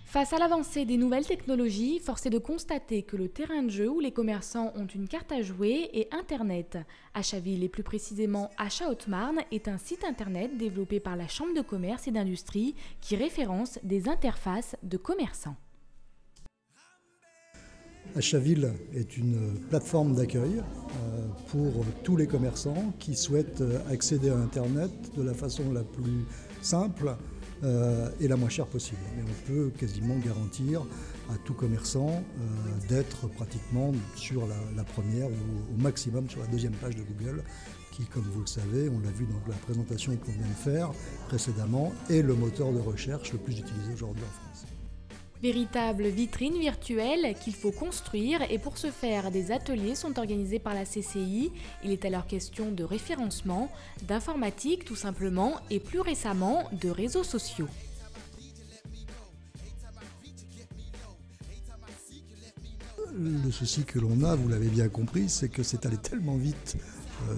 Face à l'avancée des nouvelles technologies, force est de constater que le terrain de jeu où les commerçants ont une carte à jouer est Internet. Achaville, et plus précisément Achat Haute-Marne, est un site Internet développé par la Chambre de commerce et d'industrie qui référence des interfaces de commerçants. Achaville est une plateforme d'accueil pour tous les commerçants qui souhaitent accéder à Internet de la façon la plus simple et la moins chère possible. Mais on peut quasiment garantir à tout commerçant d'être pratiquement sur la première ou au maximum sur la deuxième page de Google qui, comme vous le savez, on l'a vu dans la présentation qu'on vient de faire précédemment, est le moteur de recherche le plus utilisé aujourd'hui en France. Véritable vitrine virtuelle qu'il faut construire, et pour ce faire, des ateliers sont organisés par la CCI. Il est alors question de référencement, d'informatique tout simplement, et plus récemment de réseaux sociaux. Le souci que l'on a, vous l'avez bien compris, c'est que c'est allé tellement vite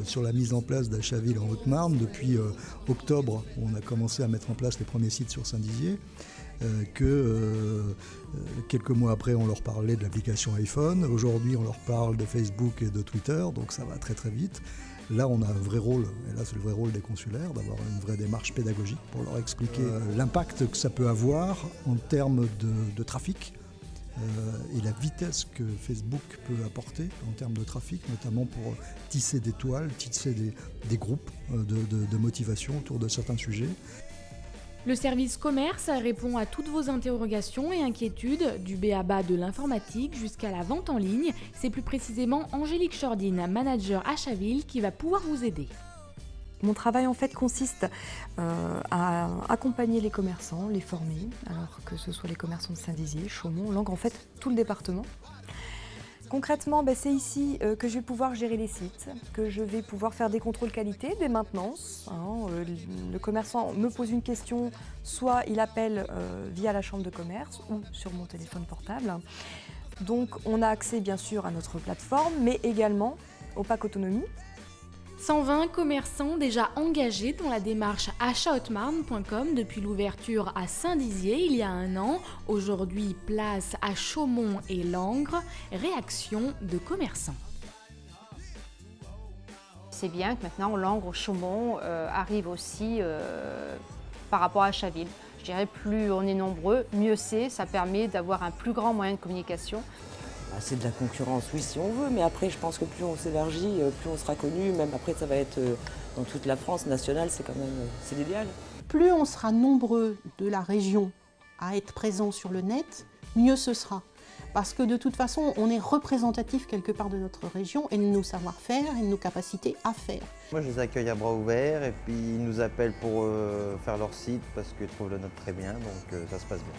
sur la mise en place d'Achaville en Haute-Marne. Depuis octobre, où on a commencé à mettre en place les premiers sites sur Saint-Dizier, quelques mois après, on leur parlait de l'application iPhone. Aujourd'hui, on leur parle de Facebook et de Twitter, donc ça va très très vite. Là, on a un vrai rôle, et là c'est le vrai rôle des consulaires, d'avoir une vraie démarche pédagogique pour leur expliquer l'impact que ça peut avoir en termes de trafic. Et la vitesse que Facebook peut apporter en termes de trafic, notamment pour tisser des toiles, tisser des groupes de motivation autour de certains sujets. Le service commerce répond à toutes vos interrogations et inquiétudes, du b.a.-ba de l'informatique jusqu'à la vente en ligne. C'est plus précisément Angélique Chordine, manager Achaville, qui va pouvoir vous aider. Mon travail en fait consiste à accompagner les commerçants, les former, alors que ce soit les commerçants de Saint-Dizier, Chaumont, Langres, en fait tout le département. Concrètement, c'est ici que je vais pouvoir gérer les sites, que je vais pouvoir faire des contrôles qualité, des maintenances. Le commerçant me pose une question, soit il appelle via la chambre de commerce ou sur mon téléphone portable. Donc on a accès bien sûr à notre plateforme, mais également au pack autonomie. 120 commerçants déjà engagés dans la démarche achathautmarne.com depuis l'ouverture à Saint-Dizier il y a un an. Aujourd'hui, place à Chaumont et Langres. Réaction de commerçants. C'est bien que maintenant Langres, Chaumont arrive aussi par rapport à Achaville. Je dirais plus on est nombreux, mieux c'est. Ça permet d'avoir un plus grand moyen de communication. C'est de la concurrence, oui, si on veut, mais après, je pense que plus on s'élargit, plus on sera connu, même après, ça va être dans toute la France nationale, c'est quand même, c'est l'idéal. Plus on sera nombreux de la région à être présents sur le net, mieux ce sera. Parce que de toute façon, on est représentatif quelque part de notre région et de nos savoir-faire et de nos capacités à faire. Moi, je les accueille à bras ouverts et puis ils nous appellent pour faire leur site parce qu'ils trouvent le nôtre très bien, donc ça se passe bien.